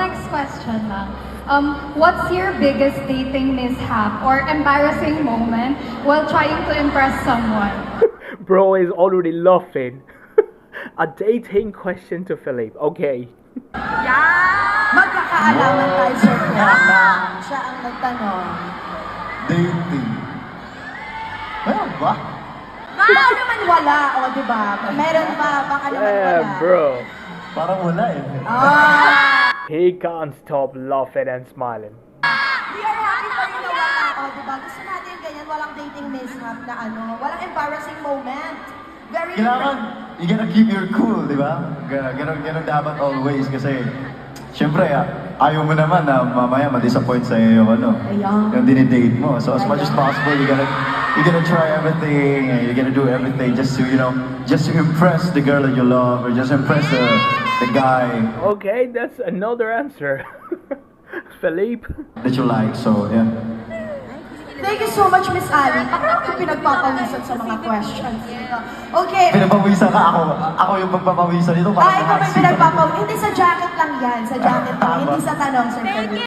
next question lang. What's your biggest dating mishap or embarrassing moment while trying to impress someone? Bro is already laughing. A dating question to Philip. Okay. Magkakaalaman tayo, Sir Kuya. Siya ang nagtanong. Dating. Meron ba? Baka naman wala, o diba? Meron pa, baka naman wala. Yeah, bro. Parang wala eh. He can't stop laughing and smiling. We are happy for you na wala, o diba? Gusto natin ganyan, walang dating mishap na walang embarrassing moment. Very Kailangan, you gotta keep your cool, di ba? Ganun dapat always kasi syempre, ayaw mo naman na mamaya ma-disappoint sa'yo yung yung dinidate mo. So as much as possible, you gotta try everything, and you gotta do everything just to, just to impress the girl that you love, or just impress the guy Okay, that's another answer. Philippe. that you like. So, yeah. Thank you so much, Miss Ali. Ako yung pinagpapawisan sa mga questions. Okay. Pinapawisan ka, ako yung pagpapawisan nito para Ay, ikaw may pinagpapawisan. Hindi sa jacket lang yan. Sa jacket lang. Hindi sa tanong, Sir Ferdinand.